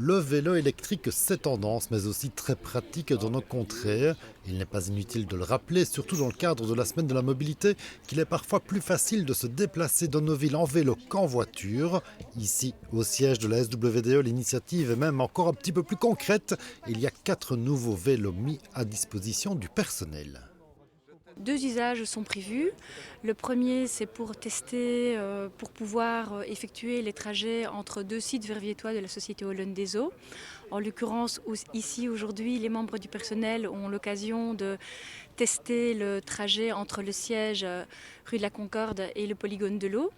Le vélo électrique, c'est tendance, mais aussi très pratique dans nos contrées. Il n'est pas inutile de le rappeler, surtout dans le cadre de la semaine de la mobilité, qu'il est parfois plus facile de se déplacer dans nos villes en vélo qu'en voiture. Ici, au siège de la SWDE, l'initiative est même encore un petit peu plus concrète. Il y a 4 nouveaux vélos mis à disposition du personnel. Deux usages sont prévus. Le premier, c'est pour tester, pour pouvoir effectuer les trajets entre deux sites verviétois de la société Holland des Eaux. En l'occurrence, ici aujourd'hui, les membres du personnel ont l'occasion de tester le trajet entre le siège rue de la Concorde et le polygone de l'eau.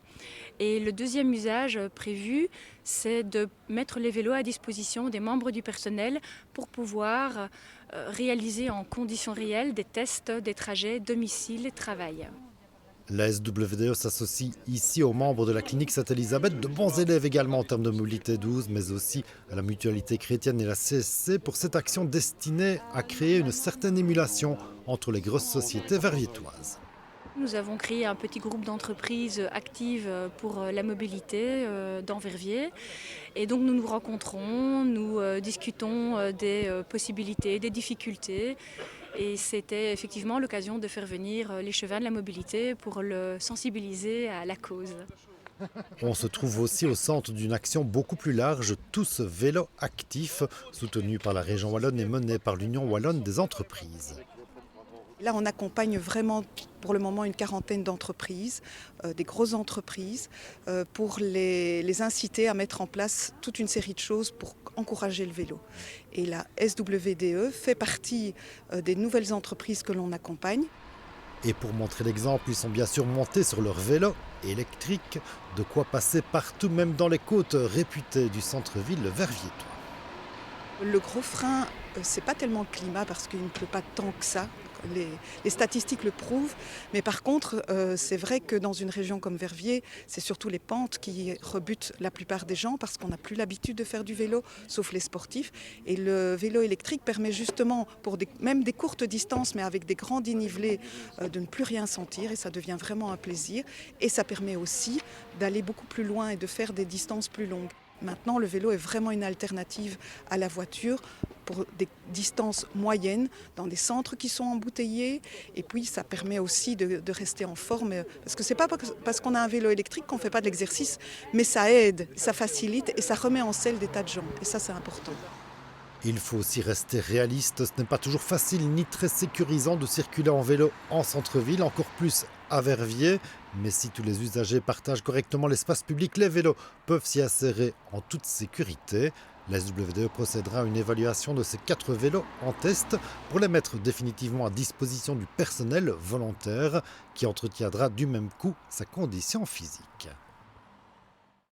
Et le deuxième usage prévu, c'est de mettre les vélos à disposition des membres du personnel pour pouvoir réaliser en conditions réelles des tests des trajets domicile-travail. La SWDE s'associe ici aux membres de la clinique Sainte-Élisabeth, de bons élèves également en termes de mobilité douce, mais aussi à la Mutualité chrétienne et la CSC pour cette action destinée à créer une certaine émulation entre les grosses sociétés verviétoises. Nous avons créé un petit groupe d'entreprises actives pour la mobilité dans Verviers. Et donc nous nous rencontrons, nous discutons des possibilités, des difficultés. Et c'était effectivement l'occasion de faire venir l'échevin de la mobilité pour le sensibiliser à la cause. On se trouve aussi au centre d'une action beaucoup plus large, Tous Vélo Actifs, soutenue par la région wallonne et menée par l'Union wallonne des entreprises. Là, on accompagne vraiment pour le moment une quarantaine d'entreprises, des grosses entreprises, pour les inciter à mettre en place toute une série de choses pour encourager le vélo. Et la SWDE fait partie des nouvelles entreprises que l'on accompagne. Et pour montrer l'exemple, ils sont bien sûr montés sur leur vélo électrique, de quoi passer partout, même dans les côtes réputées du centre-ville verviétois. Le gros frein, c'est pas tellement le climat parce qu'il ne pleut pas tant que ça. Les statistiques le prouvent, mais par contre, c'est vrai que dans une région comme Verviers, c'est surtout les pentes qui rebutent la plupart des gens parce qu'on n'a plus l'habitude de faire du vélo, sauf les sportifs. Et le vélo électrique permet justement, pour même des courtes distances, mais avec des grands dénivelés, de ne plus rien sentir et ça devient vraiment un plaisir. Et ça permet aussi d'aller beaucoup plus loin et de faire des distances plus longues. Maintenant, le vélo est vraiment une alternative à la voiture pour des distances moyennes dans des centres qui sont embouteillés. Et puis, ça permet aussi de rester en forme. Parce que ce n'est pas parce qu'on a un vélo électrique qu'on ne fait pas de l'exercice, mais ça aide, ça facilite et ça remet en selle des tas de gens. Et ça, c'est important. Il faut aussi rester réaliste, ce n'est pas toujours facile ni très sécurisant de circuler en vélo en centre-ville, encore plus à Verviers. Mais si tous les usagers partagent correctement l'espace public, les vélos peuvent s'y insérer en toute sécurité. La SWDE procédera à une évaluation de ces 4 vélos en test pour les mettre définitivement à disposition du personnel volontaire qui entretiendra du même coup sa condition physique.